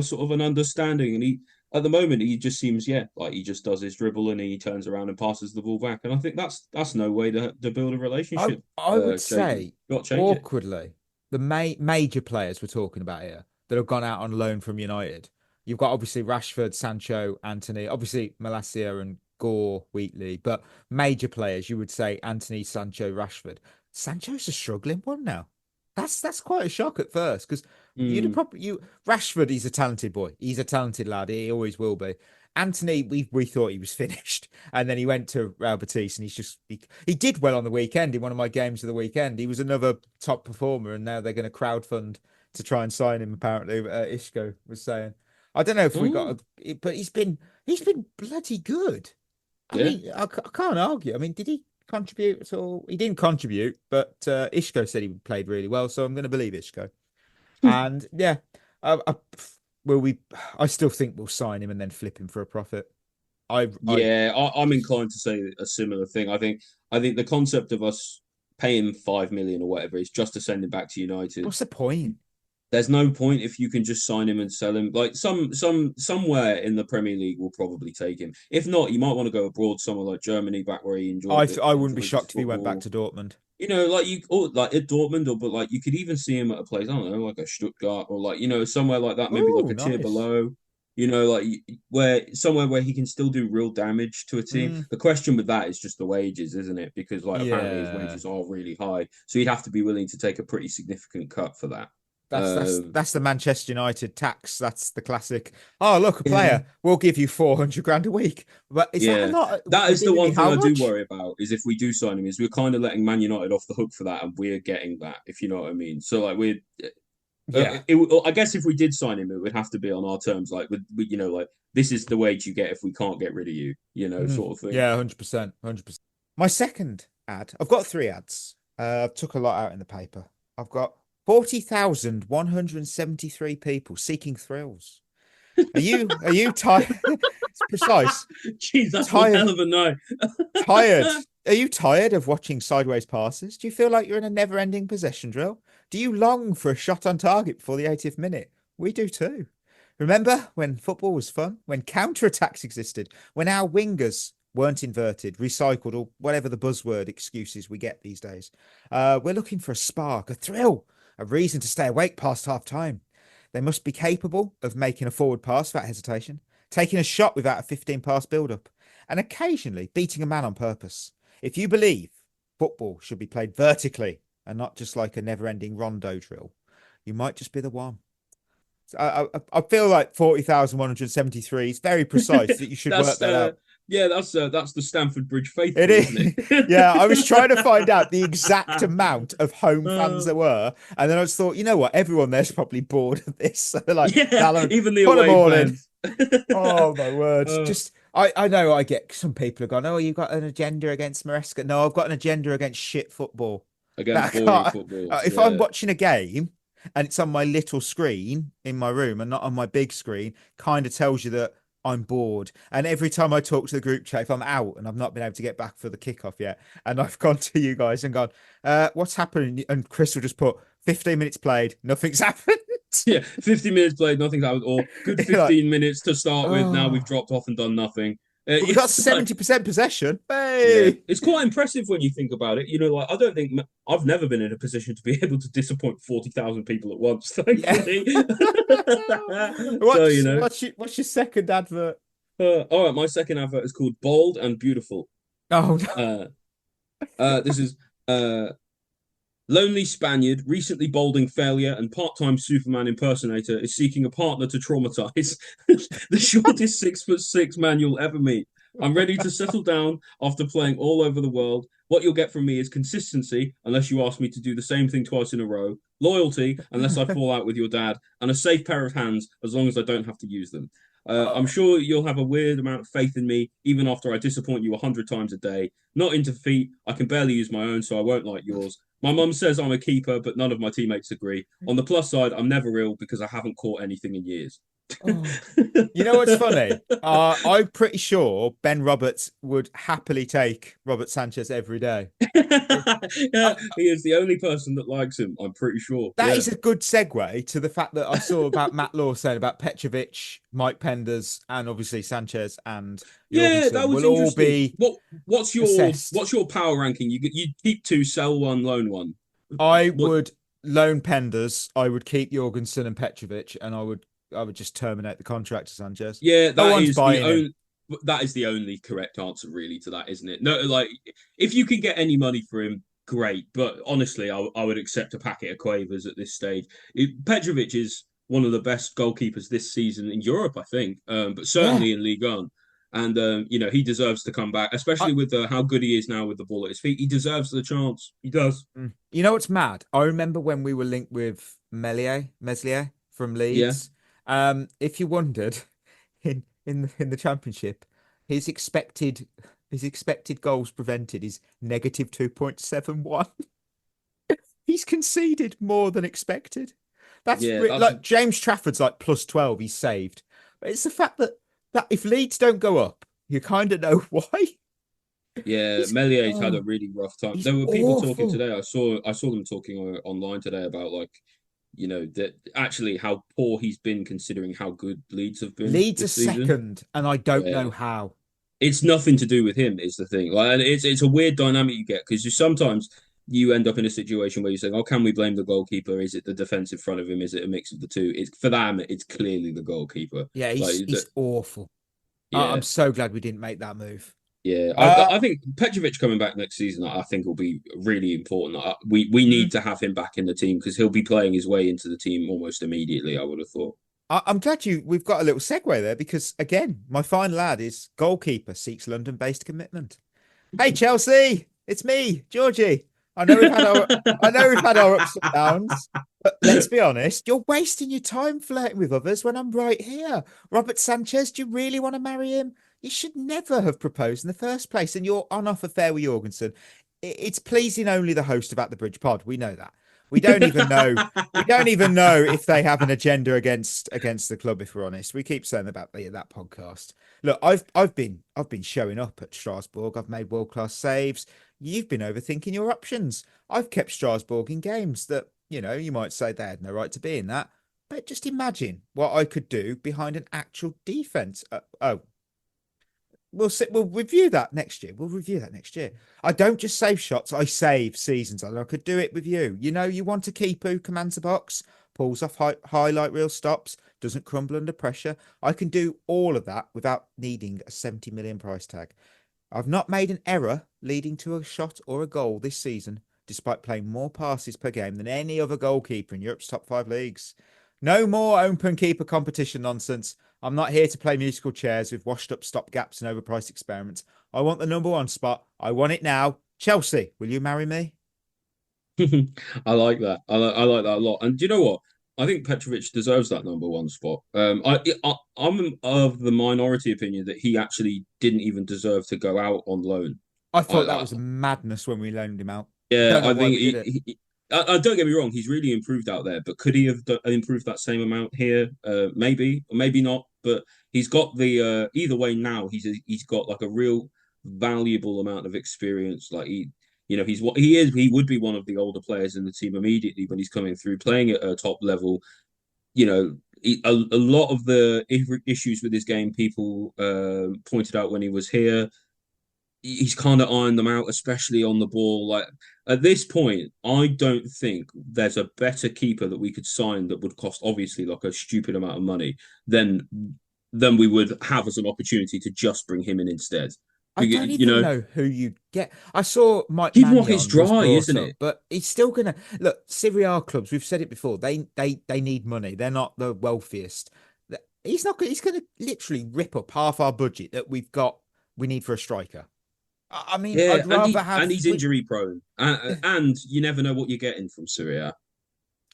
sort of an understanding. And at the moment he just seems like he just does his dribble and he turns around and passes the ball back. And I think that's no way to build a relationship. I would say awkwardly, the major players we're talking about here that have gone out on loan from United. You've got obviously Rashford, Sancho, Anthony, obviously Malacia and Gore, Wheatley, but major players you would say Anthony, Sancho, Rashford. Sancho's a struggling one now. That's quite a shock at first because Rashford, he's a talented boy. He's a talented lad. He always will be. Anthony, we thought he was finished, and then he went to Real Betis, and he did well on the weekend in one of my games of the weekend. He was another top performer, and now they're going to crowdfund to try and sign him. Apparently, Isco was saying. I don't know if we got, but he's been bloody good. I mean, I can't argue. I mean, did he contribute at all? He didn't contribute, but Isco said he played really well, so I'm going to believe Isco. And I still think we'll sign him and then flip him for a profit. I'm inclined to say a similar thing. I think the concept of us paying 5 million or whatever is just to send him back to United. What's the point? There's no point if you can just sign him and sell him. Like somewhere in the Premier League will probably take him. If not, you might want to go abroad, somewhere like Germany, back where he enjoyed. I wouldn't be shocked if he went back to Dortmund. Like at Dortmund, but like you could even see him at a place, I don't know, like a Stuttgart or like somewhere like that, maybe like a tier below. Somewhere where he can still do real damage to a team. The question with that is just the wages, isn't it? Because apparently his wages are really high, so he'd have to be willing to take a pretty significant cut for that. That's the Manchester United tax. That's the classic. Oh, look, a player. We'll give you 400 grand a week. But is that a lot? That is the one thing I do worry about. Is if we do sign him, is we're kind of letting Man United off the hook for that, and we're getting that. If you know what I mean. So like we're. I guess if we did sign him, it would have to be on our terms. Like like this is the wage you get if we can't get rid of you. Sort of thing. Yeah, 100%. My second ad, I've got 3 ads. I've took a lot out in the paper. I've got 40,173 people seeking thrills. Are you tired? It's precise. Jeez, that's one Tired. hell of a night. Tired. Are you tired of watching sideways passes? Do you feel like you're in a never-ending possession drill? Do you long for a shot on target before the 80th minute? We do too. Remember when football was fun? When counter-attacks existed? When our wingers weren't inverted, recycled, or whatever the buzzword excuses we get these days? We're looking for a spark, a thrill, a reason to stay awake past half-time. They must be capable of making a forward pass without hesitation, taking a shot without a 15-pass build-up, and occasionally beating a man on purpose. If you believe football should be played vertically and not just like a never-ending rondo drill, you might just be the one. So I feel like 40,173 is very precise that you should work that out. Yeah, that's the Stamford Bridge faithful, It is. isn't it? Yeah, I was trying to find out the exact amount of home fans there were, and then I just thought, you know what, everyone there's probably bored of this. So they're like, even the put them all away in. fans. Oh my word! I know I get some people have gone, oh, you got an agenda against Maresca. No, I've got an agenda against shit football. Against boring football. If I'm watching a game and it's on my little screen in my room and not on my big screen, kind of tells you that I'm bored. And every time I talk to the group chat, if I'm out and I've not been able to get back for the kickoff yet, and I've gone to you guys and gone, what's happening? And Chris will just put 15 minutes played, nothing's happened. Yeah, 15 minutes played, nothing's happened, or good 15 minutes to start with. Now we've dropped off and done nothing. We've got 70% possession. Hey! Yeah. It's quite impressive when you think about it. You know, like I've never been in a position to be able to disappoint 40,000 people at once. Thankfully. Yeah. So, you know, what's your second advert? All right, my second advert is called Bold and Beautiful. Oh no. This is lonely Spaniard, recently balding failure and part-time Superman impersonator is seeking a partner to traumatize. The shortest 6'6" man you'll ever meet. I'm ready to settle down after playing all over the world. What you'll get from me is consistency, unless you ask me to do the same thing twice in a row. Loyalty, unless I fall out with your dad. And a safe pair of hands, as long as I don't have to use them. I'm sure you'll have a weird amount of faith in me, even after I disappoint you 100 times a day. Not into feet. I can barely use my own, so I won't like yours. My mum says I'm a keeper, but none of my teammates agree. On the plus side, I'm never ill because I haven't caught anything in years. Oh. You know what's funny? I'm pretty sure Ben Roberts would happily take Robert Sanchez every day. Yeah, he is the only person that likes him, I'm pretty sure. That is a good segue to the fact that I saw about Matt Law saying about Petrovic, Mike Penders, and obviously Sanchez and yeah, that was will interesting. all be what's your power ranking? You keep 2, sell 1, loan 1. I would loan Penders. I would keep Jorgensen and Petrovic, and I would just terminate the contract to Sanchez. Yeah, that is the only correct answer really to that, isn't it? No, like if you can get any money for him, great. But honestly, I would accept a packet of quavers at this stage. Petrovic is one of the best goalkeepers this season in Europe, I think, but certainly in Ligue 1. And you know, he deserves to come back, especially with how good he is now with the ball at his feet. He deserves the chance. He does. You know what's mad? I remember when we were linked with Meslier from Leeds. Yeah. If you wondered, in the Championship, his expected goals prevented is negative 2.71. He's conceded more than expected. That's like James Trafford's like plus 12. He's saved, but it's the fact that if Leeds don't go up, you kind of know why. Yeah, Melié's had a really rough time. There were people talking today. I saw them talking online today about like, you know, that actually how poor he's been considering how good Leeds have been. Leeds are second, and I don't know how. It's nothing to do with him, is the thing. Like, it's a weird dynamic you get because sometimes you end up in a situation where you're saying, "Oh, can we blame the goalkeeper? Is it the defense in front of him? Is it a mix of the two?" It's for them. It's clearly the goalkeeper. Yeah, he's awful. Yeah. I'm so glad we didn't make that move. Yeah, I think Petrovic coming back next season, I think will be really important. We need to have him back in the team because he'll be playing his way into the team almost immediately, I would have thought. I'm glad we've got a little segue there because, again, my final ad is goalkeeper seeks London-based commitment. Hey, Chelsea, it's me, Djordje. I know we've had our ups and downs, but let's be honest, you're wasting your time flirting with others when I'm right here. Robert Sanchez, do you really want to marry him? You should never have proposed in the first place, and you're on off affair with Jorgensen. It's pleasing only the host of At the Bridge Pod. We know that. We don't even know. We don't even know if they have an agenda against the club. If we're honest, we keep saying about that podcast. Look, I've been showing up at Strasbourg. I've made world-class saves. You've been overthinking your options. I've kept Strasbourg in games that, you might say they had no right to be in that. But just imagine what I could do behind an actual defense. We'll review that next year. I don't just save shots, I save seasons. And I could do it with you. You want a keeper who commands the box, pulls off highlight reel stops, doesn't crumble under pressure. I can do all of that without needing a 70 million price tag. I've not made an error leading to a shot or a goal this season, despite playing more passes per game than any other goalkeeper in Europe's top 5 leagues. No more open keeper competition nonsense. I'm not here to play musical chairs with washed up stopgaps and overpriced experiments. I want the number 1 spot. I want it now. Chelsea, will you marry me? I like that. I like that a lot. And do you know what? I think Petrovic deserves that number 1 spot. I'm of the minority opinion that he actually didn't even deserve to go out on loan. I thought that was madness when we loaned him out. Yeah, I think I don't get me wrong, he's really improved out there, but could he have improved that same amount here? Maybe, or maybe not. But he's got the either way now. He's got like a real valuable amount of experience. Like he would be one of the older players in the team immediately when he's coming through, playing at a top level. A lot of the issues with his game, people pointed out when he was here. He's kind of ironed them out, especially on the ball. Like at this point, I don't think there's a better keeper that we could sign that would cost obviously like a stupid amount of money than we would have as an opportunity to just bring him in instead. I don't even know who you get. I saw Mike. Keep is dry, isn't it? But he's still gonna look. Serie A clubs, we've said it before. They need money. They're not the wealthiest. He's not. He's gonna literally rip up half our budget that we need for a striker. I mean, yeah, I'd rather and he's injury prone, and you never know what you're getting from Serie A.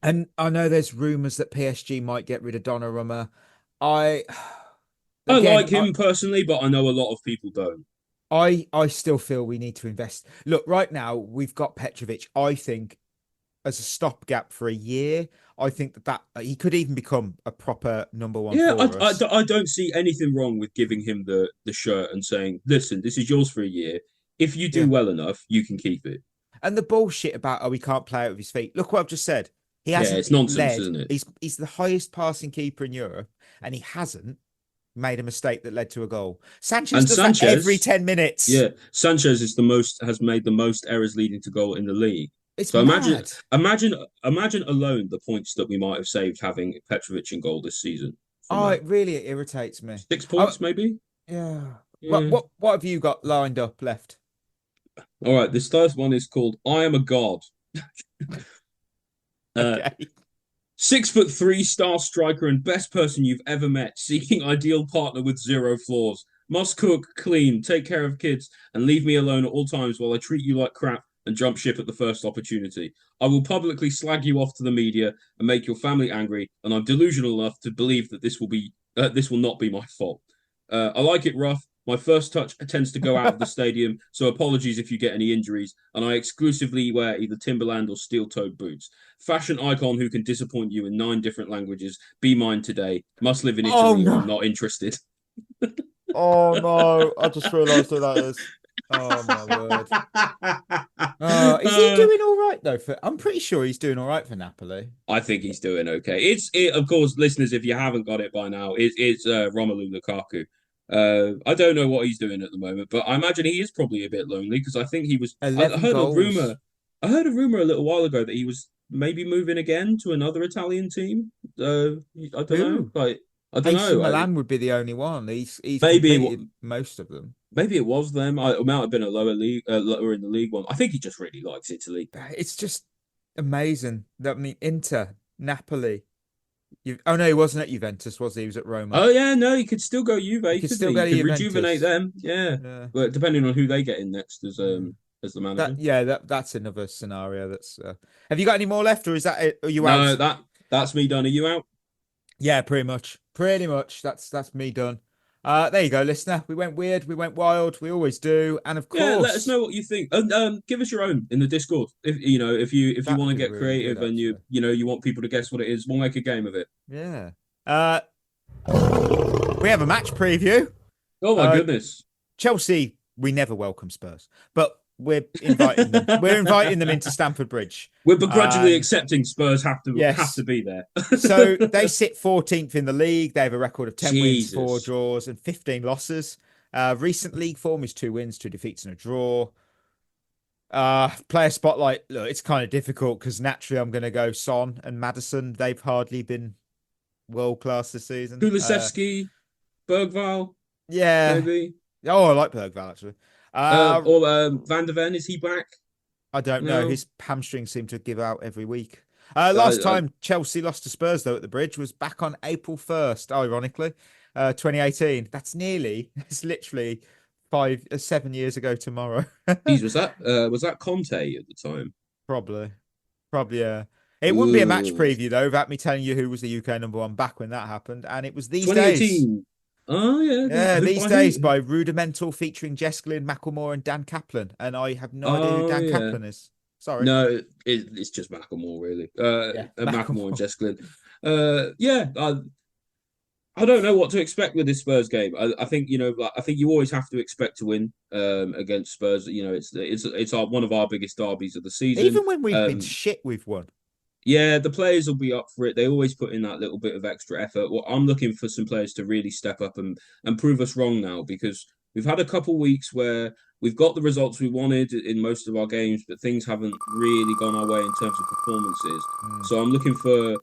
And I know there's rumours that PSG might get rid of Donnarumma. I like him personally, but I know a lot of people don't. I still feel we need to invest. Look, right now we've got Petrovic. I think as a stopgap for a year, I think that he could even become a proper number 1. Yeah, I don't see anything wrong with giving him the shirt and saying, "Listen, this is yours for a year. If you do well enough, you can keep it." And the bullshit about he can't play out with his feet. Look what I've just said. He hasn't. Yeah, it's nonsense, isn't it? He's the highest passing keeper in Europe, and he hasn't made a mistake that led to a goal. Sanchez does that every 10 minutes. Yeah, Sanchez has made the most errors leading to goal in the league. So imagine alone the points that we might have saved having Petrovic in goal this season. It really irritates me. 6 points, maybe. Yeah. What have you got lined up left? All right, this first one is called "I Am a God." Okay. 6'3" star striker and best person you've ever met, seeking ideal partner with 0 flaws. Must cook, clean, take care of kids, and leave me alone at all times while I treat you like crap and jump ship at the first opportunity. I will publicly slag you off to the media and make your family angry, and I'm delusional enough to believe that this will not be my fault. I like it rough. My first touch tends to go out of the stadium, so apologies if you get any injuries, and I exclusively wear either Timberland or steel-toed boots. Fashion icon who can disappoint you in 9 different languages. Be mine today. Must live in Italy. Oh, no. I'm not interested. Oh no! I just realised who that is. Oh my word! Is he doing all right though? I'm pretty sure he's doing all right for Napoli. I think he's doing okay. Of course, listeners, if you haven't got it by now, it's Romelu Lukaku. I don't know what he's doing at the moment, but I imagine he is probably a bit lonely because I think he was. I heard a rumor a little while ago that he was maybe moving again to another Italian team. I don't know. Like I don't know. Milan would be the only one. He's maybe most of them. Maybe it was them. It might have been a lower in the league one. I think he just really likes Italy. It's just amazing. Inter, Napoli. Oh no, he wasn't at Juventus, was he? He was at Roma. Oh yeah, no, he could still go Juve. He could still go to Juventus. Rejuvenate them. Yeah, but depending on who they get in next as the manager. That's another scenario. Have you got any more left, or is that it? Are you out? No, that's me done. Are you out? Yeah, pretty much. That's me done. There you go, listener. We went weird. We went wild. We always do. And of course, Yeah, let us know what you think, and give us your own in the Discord. If you That'd want to be get really good, creative and actually. you want people to guess what it is, we'll make a game of it. Yeah. We have a match preview. Oh my goodness. Chelsea, we never welcome Spurs, but we're inviting them. We're inviting them into Stamford Bridge. We're begrudgingly accepting Spurs have Yes. to be there. So they sit 14th in the league. They have a record of 10 Jesus. wins, 4 draws, and 15 losses. Recent league form is 2 wins, 2 defeats, and a draw. Player spotlight. Look, it's kind of difficult because naturally I'm going to go Son and Maddison. They've hardly been world class this season. Kulusevski, Bergval, Yeah. maybe. Oh, I like Bergval actually. Or Van der Ven, is he back? I don't know. No. His hamstrings seem to give out every week. Last time Chelsea lost to Spurs, though, at the Bridge was back on April 1st, ironically, 2018. It's literally 7 years ago tomorrow. Jeez, was that Conte at the time? Probably, yeah. It wouldn't be a match Ooh. preview, though, without me telling you who was the UK #1 back when that happened. And it was these days. 2018. Oh, yeah. Yeah, these days by Rudimental featuring Jesklin, Macklemore, and Dan Kaplan. And I have no idea who Dan Kaplan is. Sorry. No, it's just Macklemore, really. Macklemore and Jesklin. I don't know what to expect with this Spurs game. I think I think you always have to expect to win against Spurs. It's one of our biggest derbies of the season. Even when we've been shit, we've won. Yeah, the players will be up for it. They always put in that little bit of extra effort. Well, I'm looking for some players to really step up and prove us wrong now, because we've had a couple weeks where we've got the results we wanted in most of our games, but things haven't really gone our way in terms of performances. So I'm looking for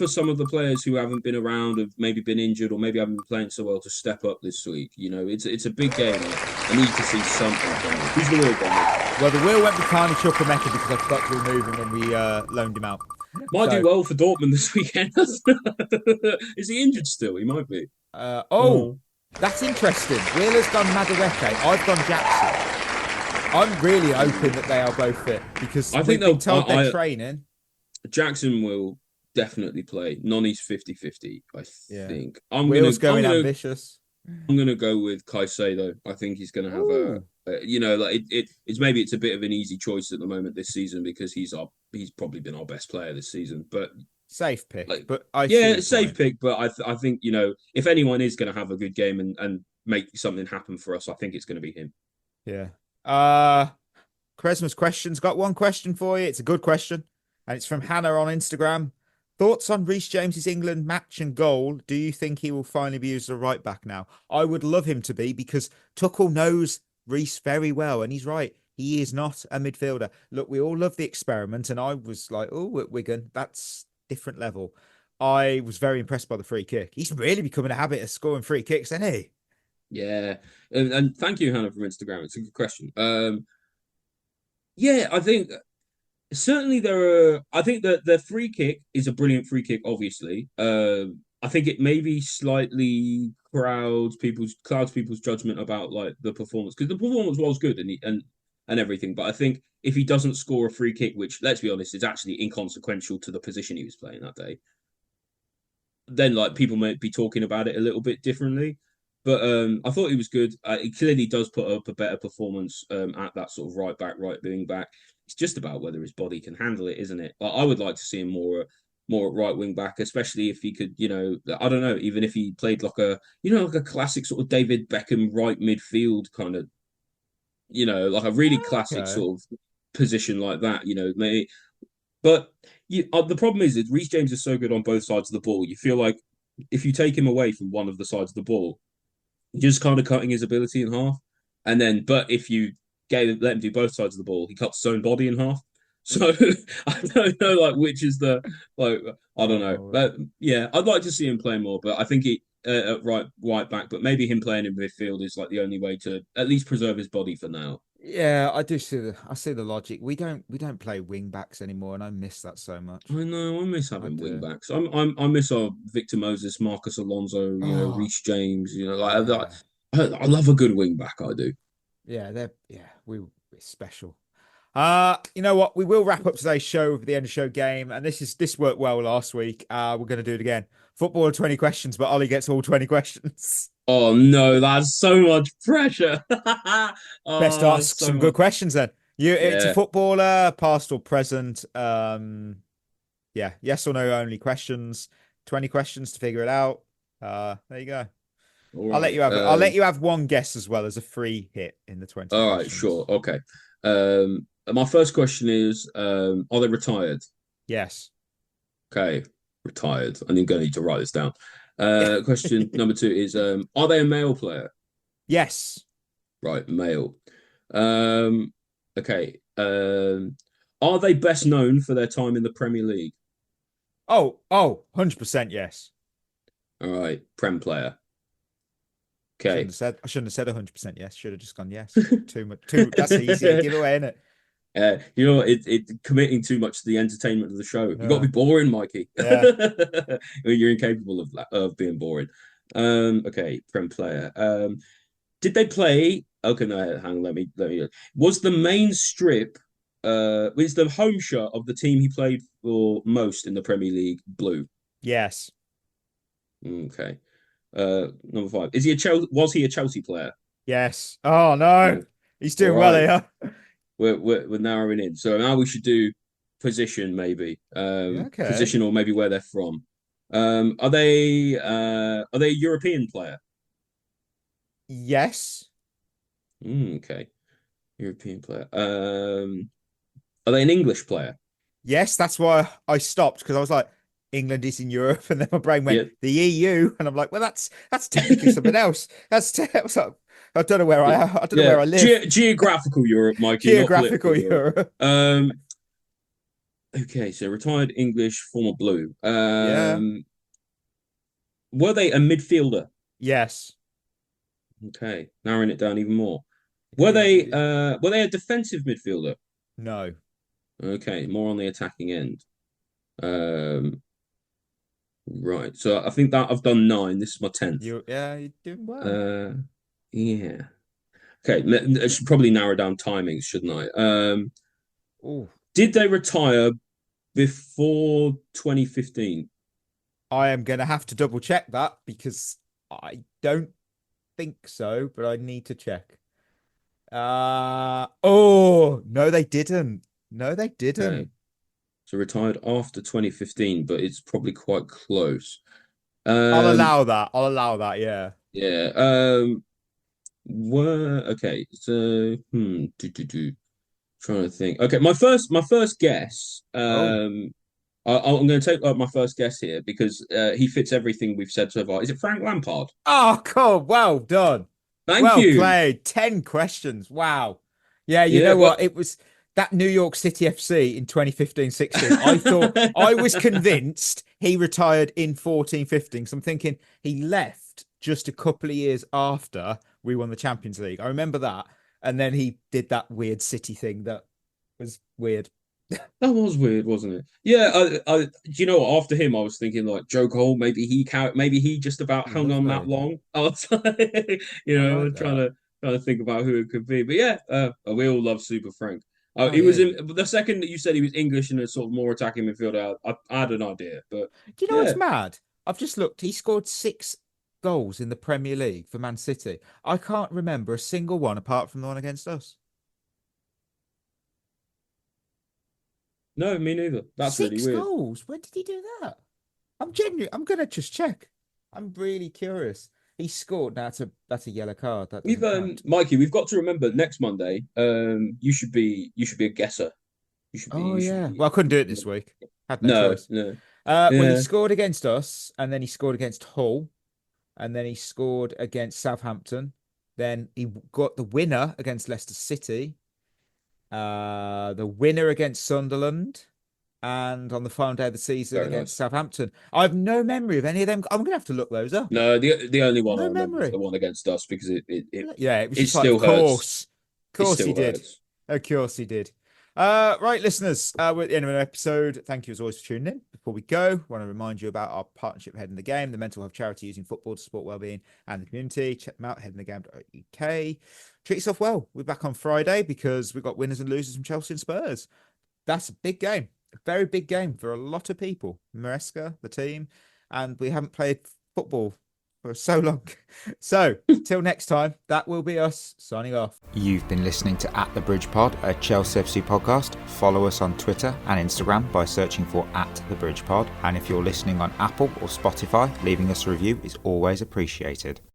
some of the players who haven't been around, have maybe been injured, or maybe haven't been playing so well to step up this week. It's a big game. I need to see something from it. Who's the real one? Well, the wheel went behind Chukwuemeka because I forgot to remove him when we loaned him out. Might do well for Dortmund this weekend. Is he injured still? He might be. That's interesting. Wheeler's gone Madueke. I've gone Jackson. I'm really hoping that they are both fit because I think they're training. Jackson will definitely play. Noni's 50-50, I think. Wheel's going ambitious. I'm going to go with Caicedo. I think he's going to have it's a bit of an easy choice at the moment this season because he's probably been our best player this season. But safe pick. Safe pick. But I think if anyone is going to have a good game and make something happen for us, I think it's going to be him. Yeah. Quaresma's question's got one question for you. It's a good question, and it's from Hannah on Instagram. Thoughts on Reece James's England match and goal? Do you think he will finally be used as a right back now? I would love him to be, because Tuchel knows Reece very well, and he's right. He is not a midfielder. Look, we all love the experiment, and I was like, oh, at Wigan, that's different level. I was very impressed by the free kick. He's really becoming a habit of scoring free kicks, isn't he? Yeah, and thank you, Hannah, for Instagram. It's a good question. I think certainly I think that the free kick is a brilliant free kick, obviously. I think it maybe slightly clouds people's judgment about like the performance, because the performance was good and everything. But I think if he doesn't score a free kick, which, let's be honest, is actually inconsequential to the position he was playing that day, then like people might be talking about it a little bit differently. But I thought he was good. He clearly does put up a better performance at that sort of right back, right wing back. It's just about whether his body can handle it, isn't it? I would like to see him more at right wing back, especially if he could, I don't know, even if he played like a classic sort of David Beckham right midfield kind of, like a really classic sort of position like that, maybe. But the problem is that Reece James is so good on both sides of the ball. You feel like if you take him away from one of the sides of the ball, you're just kind of cutting his ability in half. But if you let him do both sides of the ball, he cuts his own body in half. So I don't know, like, which is I don't know. But yeah, I'd like to see him play more. But I think he at right back. But maybe him playing in midfield is like the only way to at least preserve his body for now. Yeah, I see the logic. We don't play wing backs anymore, and I miss that so much. I know, I miss having wing backs. I miss our Victor Moses, Marcus Alonso, Reece James. I love a good wing back. I do. Yeah, we're special. You know what? We will wrap up today's show with the end of show game, and this worked well last week. We're going to do it again. Football 20 questions, but Ollie gets all 20 questions. Oh no, that's so much pressure. Best Oh, ask so some much. good questions then. It's a Yeah. footballer, past or present. Yeah, yes or no only questions. 20 questions to figure it out. There you go. All I'll let right. you have I'll let you have one guess as well as a free hit in the 20 All right, questions. sure. Okay. My first question is, are they retired? Yes. Okay, retired. I'm gonna need to write this down. Question number two is, are they a male player? Yes. Right, male. Okay. Are they best known for their time in the Premier League? Oh, 100% yes. All right, Prem player. Shouldn't Okay. have said I shouldn't have said 100% yes. Should have just gone yes. Too much that's easy to give away, isn't it? It committing too much to the entertainment of the show. You got to Yeah. be boring, Mikey. Yeah. You're incapable of being boring. Okay, Prem player. Did they play? Okay, no, hang on. Let me. Was the main strip? Was the home shirt of the team he played for most in the Premier League blue? Yes. Okay. Number five. Is he a Chelsea? Was he a Chelsea player? Yes. Oh no. Mm. He's All doing well right. here. We're narrowing in. So now we should do position, maybe. Yeah, okay. Position or maybe where they're from. Are they a European player? Yes. Okay. European player. Are they an English player? Yes, that's why I stopped because I was like, England is in Europe, and then my brain went Yeah. the EU, and I'm like, well, that's technically something else. I don't know where I don't know Yeah. where I live. Geographical Europe, Mikey, not Geographical political Europe. Europe. Okay, so retired English, former blue. Yeah. Were they a midfielder? Yes. Okay, narrowing it down even more. Yeah. Were they a defensive midfielder? No. Okay, more on the attacking end. Right. So I think that I've done 9. This is my 10th. You're doing well. Yeah. Okay, I should probably narrow down timings, shouldn't I? Oh, Did they retire before 2015? I am gonna have to double check that because I don't think so, but I need to check. Oh, no, they didn't. No, they didn't. Okay. So retired after 2015, but it's probably quite close. I'll Um, allow that. I'll allow that. Yeah. yeah. Okay. So trying to think. Okay, my first guess. Oh. I'm going to take my first guess here because he fits everything we've said so far. Is it Frank Lampard? Oh, cool. Well done. Thank Well you. played. 10 questions. Wow. Yeah, you Yeah. know Well, what? It was that New York City FC in 2015-16. I thought I was convinced he retired in 14-15. So I'm thinking he left just a couple of years after we won the Champions League. I remember that. And then he did that weird City thing that was weird. that was weird, wasn't it? Yeah. Do you know what? After him, I was thinking like Joe Cole. Maybe he just about hung on that Lovely. long. I was like, I like trying that. to think about who it could be. But yeah, we all love Super Frank. Oh, He was yeah. in the second that you said he was English and a sort of more attacking midfielder. I had an idea, but Do you know yeah, what's mad? I've just looked. He scored 6 goals in the Premier League for Man City. I can't remember a single one apart from the one against us. no, me neither. That's really Six weird. goals? When did he do that? I'm genuine. I'm gonna just check. I'm really curious. He scored. Now that's a yellow card. That We've doesn't count. Mikey, we've got to remember next Monday. You should be a guesser. Oh You should yeah. be. Well, I couldn't do it this week. Had no No, choice. no. Well, he Yeah. scored against us, and then he scored against Hull, and then he scored against Southampton. Then he got the winner against Leicester City, the winner against Sunderland, and on the final day of the season Very against nice. Southampton. I have no memory of any of them. I'm gonna have to look those up. No, the only one I No remember is memory. the one against us because Yeah, it was it just like, still hurts. of It course he still did. hurts. Of course he did. Right, listeners, we're at the end of an episode. Thank you as always for tuning in. Before we go, I want to remind you about our partnership Head in the Game, the mental health charity using football to support wellbeing and the community. Check them out, headinthegame.uk. Treat yourself well. We're back on Friday because we've got winners and losers from Chelsea and Spurs. That's a big game, a very big game for a lot of people. Maresca, the team, and we haven't played football for so long. So, till next time, that will be us signing off. You've been listening to At the Bridge Pod, a Chelsea FC podcast. Follow us on Twitter and Instagram by searching for At the Bridge Pod. And if you're listening on Apple or Spotify, leaving us a review is always appreciated.